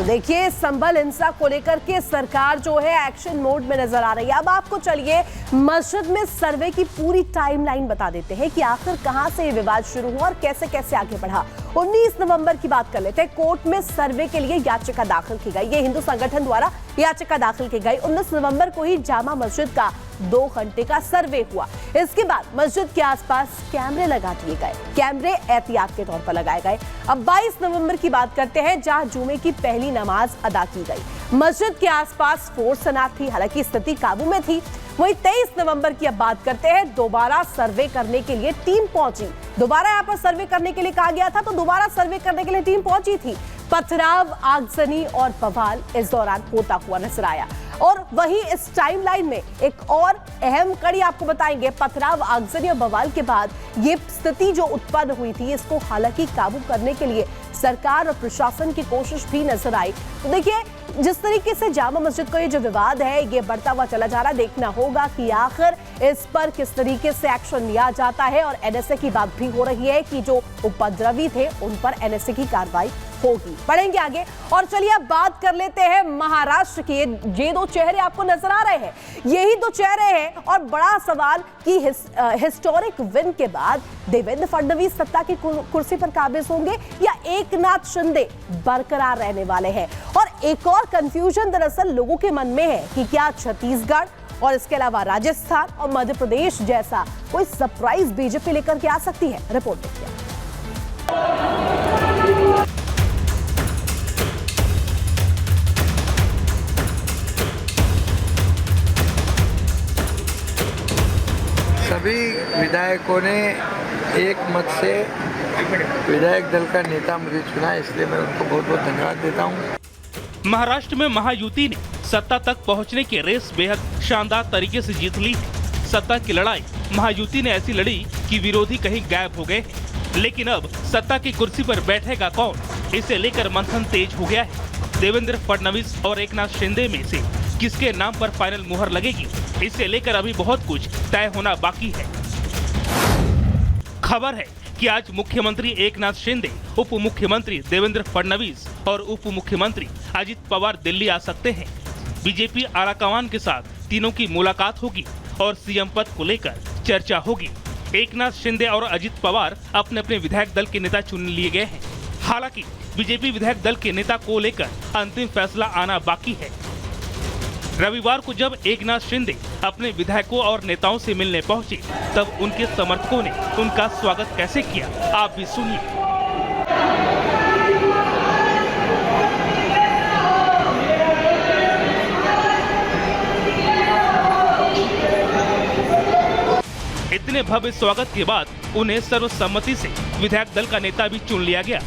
तो देखिए, संभल हिंसा को लेकर के सरकार जो है एक्शन मोड में नजर आ रही है। अब आपको चलिए मस्जिद में सर्वे की पूरी टाइमलाइन बता देते हैं कि आखिर कहां से ये विवाद शुरू हुआ और कैसे कैसे आगे बढ़ा। 19 नवंबर की बात कर लेते हैं। कोर्ट में सर्वे के लिए याचिका दाखिल की गई। ये हिंदू संगठन द्वारा याचिका दाखिल की गई। 19 नवंबर को ही जामा मस्जिद का 2 घंटे का सर्वे हुआ। इसके बाद मस्जिद के आसपास कैमरे लगा दिए गए। कैमरे एहतियात के तौर पर लगाए गए। अब 22 नवंबर की बात करते हैं, जहां जुमे की पहली नमाज अदा की गई। मस्जिद के आसपास फोर्स तैनात थी, हालांकि स्थिति काबू में थी। वहीं 23 नवंबर की अब बात करते हैं। दोबारा सर्वे करने के लिए टीम पहुंची। दोबारा यहाँ पर सर्वे करने के लिए कहा गया था, तो दोबारा सर्वे करने के लिए टीम पहुंची थी। पथराव, आगजनी और बवाल इस दौरान होता हुआ नजर आया। और वहीं इस टाइमलाइन में एक और अहम कड़ी आपको बताएंगे। पथराव, आगजनी और बवाल के बाद ये स्थिति जो उत्पन्न हुई थी, इसको हालांकि काबू करने के लिए सरकार और प्रशासन की कोशिश भी नजर आई। तो देखिए, जिस तरीके से जामा मस्जिद को ये जो विवाद है ये बढ़ता हुआ चला जा रहा है, देखना होगा कि आखिर इस पर किस तरीके से एक्शन लिया जाता है। और एनएसए की बात भी हो रही है कि जो उपद्रवी थे उन पर एनएसए की कार्रवाई होगी। बढ़ेंगे आगे और चलिए अब बात कर लेते हैं महाराष्ट्र के। ये 2 चेहरे आपको नजर आ रहे हैं, यही 2 चेहरे हैं। और बड़ा सवाल कि हिस्टोरिक विन के बाद देवेंद्र फडणवीस सत्ता की कुर्सी पर काबिज होंगे या एकनाथ शिंदे बरकरार रहने वाले हैं। और एक और कंफ्यूजन दरअसल लोगों के मन में है कि क्या छत्तीसगढ़ और इसके अलावा राजस्थान और मध्य प्रदेश जैसा कोई सरप्राइज बीजेपी लेकर के आ सकती है। रिपोर्ट देखिए। सभी विधायकों ने एक मत से विधायक दल का नेता मुझे चुना, इसलिए मैं उनको बहुत बहुत धन्यवाद देता हूं। महाराष्ट्र में महायुति ने सत्ता तक पहुंचने की रेस बेहद शानदार तरीके से जीत ली है। सत्ता की लड़ाई महायुति ने ऐसी लड़ी कि विरोधी कहीं गायब हो गए। लेकिन अब सत्ता की कुर्सी पर बैठेगा कौन, इसे लेकर मंथन तेज हो गया है। देवेंद्र फडणवीस और एकनाथ शिंदे में से किसके नाम पर फाइनल मुहर लगेगी, इसे लेकर अभी बहुत कुछ तय होना बाकी है। खबर है कि आज मुख्यमंत्री एकनाथ शिंदे, उप मुख्यमंत्री देवेंद्र फडणवीस और उप मुख्यमंत्री अजित पवार दिल्ली आ सकते हैं। बीजेपी आलाकमान के साथ तीनों की मुलाकात होगी और सीएम पद को लेकर चर्चा होगी। एकनाथ शिंदे और अजित पवार अपने अपने विधायक दल के नेता चुन लिए गए हैं। हालांकि बीजेपी विधायक दल के नेता को लेकर अंतिम फैसला आना बाकी है। रविवार को जब एकनाथ शिंदे अपने विधायकों और नेताओं से मिलने पहुंचे, तब उनके समर्थकों ने उनका स्वागत कैसे किया, आप भी सुनिए। इतने भव्य स्वागत के बाद उन्हें सर्वसम्मति से विधायक दल का नेता भी चुन लिया गया।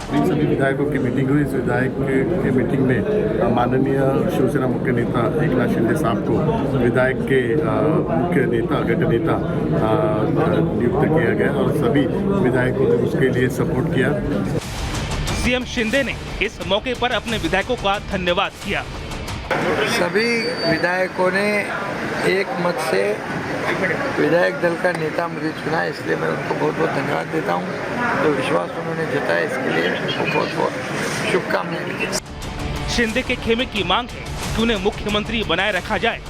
सभी विधायकों की मीटिंग हुई। इस विधायक के मीटिंग में माननीय शिवसेना मुख्य नेता एकनाथ शिंदे साहब को विधायक के मुख्य नेता, गठ नेता नियुक्त किया गया और सभी विधायकों ने उसके लिए सपोर्ट किया। सीएम शिंदे ने इस मौके पर अपने विधायकों का धन्यवाद किया। सभी विधायकों ने एक मत से विधायक दल का नेता मुझे चुना, इसलिए मैं उनको बहुत बहुत धन्यवाद देता हूं। जो विश्वास उन्होंने जताया, इसके लिए उनको बहुत बहुत शुभकामनाएं। शिंदे के खेमे की मांग है कि उन्हें मुख्यमंत्री बनाए रखा जाए।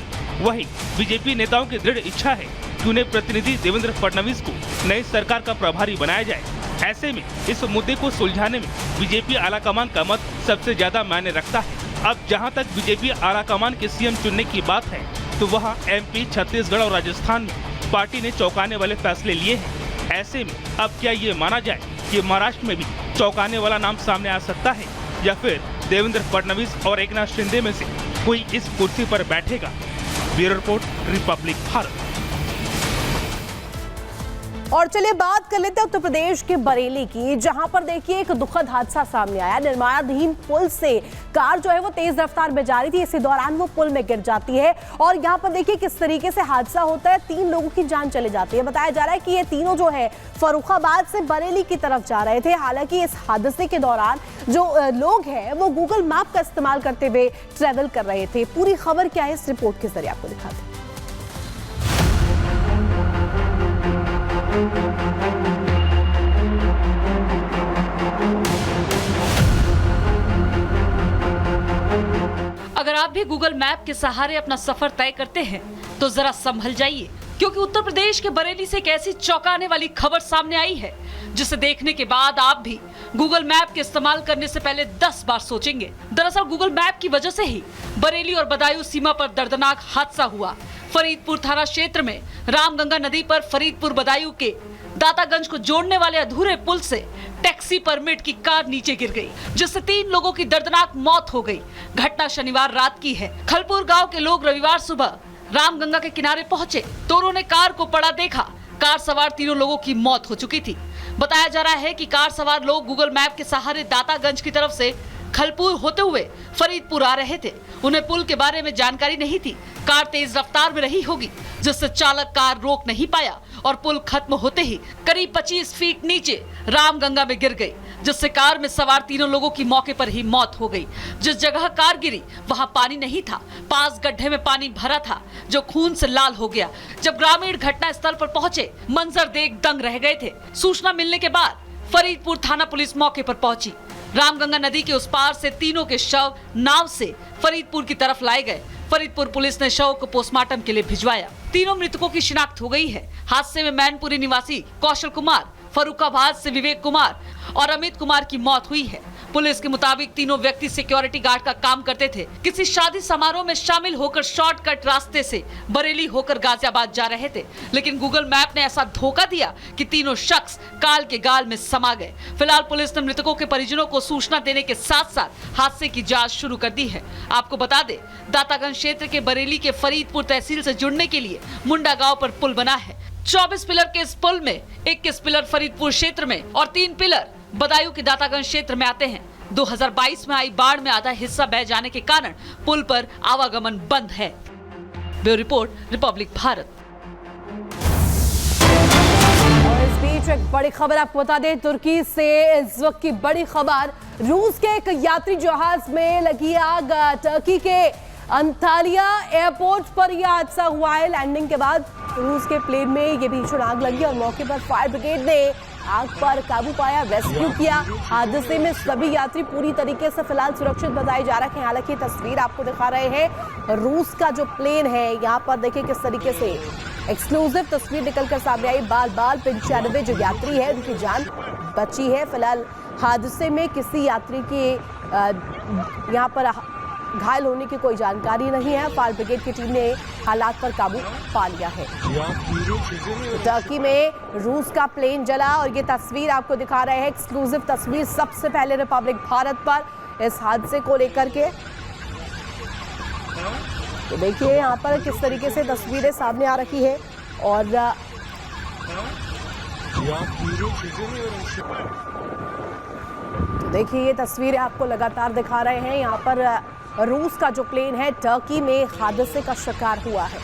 वहीं बीजेपी नेताओं की दृढ़ इच्छा है कि उन्हें प्रतिनिधि देवेंद्र फडणवीस को नई सरकार का प्रभारी बनाया जाए। ऐसे में इस मुद्दे को सुलझाने में बीजेपी आलाकमान का मत सबसे ज्यादा मायने रखता है। अब जहां तक बीजेपी आलाकमान के सीएम चुनने की बात है, तो वहां एमपी, छत्तीसगढ़ और राजस्थान में पार्टी ने चौंकाने वाले फैसले लिए हैं। ऐसे में अब क्या ये माना जाए कि महाराष्ट्र में भी चौंकाने वाला नाम सामने आ सकता है, या फिर देवेंद्र फडणवीस और एकनाथ शिंदे में से कोई इस कुर्सी पर बैठेगा? Bureau report, Republic Bharat. और चलिए बात कर लेते हैं उत्तर प्रदेश के बरेली की, जहां पर देखिए एक दुखद हादसा सामने आया। निर्माणाधीन पुल से कार जो है वो तेज रफ्तार में जा रही थी। इसी दौरान वो पुल में गिर जाती है और यहाँ पर देखिए किस तरीके से हादसा होता है। 3 लोगों की जान चली जाती है। बताया जा रहा है कि ये तीनों जो है फर्रुखाबाद से बरेली की तरफ जा रहे थे। हालांकि इस हादसे के दौरान जो लोग हैं वो गूगल मैप का इस्तेमाल करते हुए ट्रेवल कर रहे थे। पूरी खबर क्या है, इस रिपोर्ट के जरिए आपको दिखाते हैं। अगर आप भी गूगल मैप के सहारे अपना सफर तय करते हैं तो जरा संभल जाइए, क्योंकि उत्तर प्रदेश के बरेली से एक ऐसी चौंकाने वाली खबर सामने आई है जिसे देखने के बाद आप भी गूगल मैप के इस्तेमाल करने से पहले 10 बार सोचेंगे। दरअसल गूगल मैप की वजह से ही बरेली और बदायूं सीमा पर दर्दनाक हादसा हुआ। फरीदपुर थाना क्षेत्र में रामगंगा नदी पर फरीदपुर बदायूं के दातागंज को जोड़ने वाले अधूरे पुल से टैक्सी परमिट की कार नीचे गिर गई, जिससे 3 लोगों की दर्दनाक मौत हो गई। घटना शनिवार रात की है। खलपुर गांव के लोग रविवार सुबह रामगंगा के किनारे पहुंचे तो उन्होंने कार को पड़ा देखा। कार सवार 3 लोगों की मौत हो चुकी थी। बताया जा रहा है कि कार सवार लोग गूगल मैप के सहारे दातागंज की तरफ से खलपुर होते हुए फरीदपुर आ रहे थे। उन्हें पुल के बारे में जानकारी नहीं थी। कार तेज रफ्तार में रही होगी, जिससे चालक कार रोक नहीं पाया और पुल खत्म होते ही करीब 25 फीट नीचे रामगंगा में गिर गई, जिससे कार में सवार 3 लोगों की मौके पर ही मौत हो गई। जिस जगह कार गिरी वहां पानी नहीं था, पास गड्ढे में पानी भरा था जो खून से लाल हो गया। जब ग्रामीण घटना स्थल पर पहुंचे, मंजर देख दंग रह गए थे। सूचना मिलने के बाद फरीदपुर थाना पुलिस मौके पर पहुंची। रामगंगा नदी के उस पार से तीनों के शव नाव से फरीदपुर की तरफ लाए गए। फरीदपुर पुलिस ने शव को पोस्टमार्टम के लिए भिजवाया। तीनों मृतकों की शिनाख्त हो गई है। हादसे में मैनपुरी निवासी कौशल कुमार, फर्रुखाबाद से विवेक कुमार और अमित कुमार की मौत हुई है। पुलिस के मुताबिक तीनों व्यक्ति सिक्योरिटी गार्ड का काम करते थे। किसी शादी समारोह में शामिल होकर शॉर्टकट रास्ते से बरेली होकर गाजियाबाद जा रहे थे, लेकिन गूगल मैप ने ऐसा धोखा दिया कि तीनों शख्स काल के गाल में समा गए। फिलहाल पुलिस ने मृतकों के परिजनों को सूचना देने के साथ साथ हादसे की जांच शुरू कर दी है। आपको बता दें, दातागंज क्षेत्र के बरेली के फरीदपुर तहसील से जुड़ने के लिए मुंडा गाँव पर पुल बना है। 24 पिलर के इस पुल में 21 पिलर फरीदपुर क्षेत्र में और 3 पिलर बदायूं के दातागंज क्षेत्र में आते हैं। 2022 में आई बाढ़ में आधा हिस्सा बह जाने के कारण पुल पर आवागमन बंद है। Bureau report, Republic Bharat. और इस बीच एक बड़ी खबर आपको बता दें, तुर्की से इस वक्त की बड़ी खबर। रूस के एक यात्री जहाज में लगी आग। टर्की के अंतालिया एयरपोर्ट पर यह हादसा हुआ है। लैंडिंग के बाद रूस के प्लेन में ये भीषण आग लगी और मौके पर फायर ब्रिगेड ने आग पर काबू पाया, रेस्क्यू किया। हादसे में सभी यात्री पूरी तरीके से फिलहाल सुरक्षित बताए जा रहे हैं। हालांकि तस्वीर आपको दिखा रहे हैं रूस का जो प्लेन है, यहाँ पर देखिए किस तरीके से एक्सक्लूसिव तस्वीर निकलकर सामने आई। बाल 95 जो यात्री है उनकी जान बची है। फिलहाल हादसे में किसी यात्री की यहाँ पर घायल होने की कोई जानकारी नहीं है। फायर ब्रिगेड की टीम ने हालात पर काबू पा लिया है। टर्की में रूस का प्लेन जला और ये तस्वीर आपको दिखा रहे हैं, एक्सक्लूसिव तस्वीर सबसे पहले रिपब्लिक भारत पर इस हादसे को लेकर के। तो देखिए यहाँ पर किस तरीके से तस्वीरें सामने आ रही है और तो देखिए ये तस्वीरें आपको लगातार दिखा रहे हैं। यहाँ पर रूस का जो प्लेन है टर्की में हादसे का शिकार हुआ है।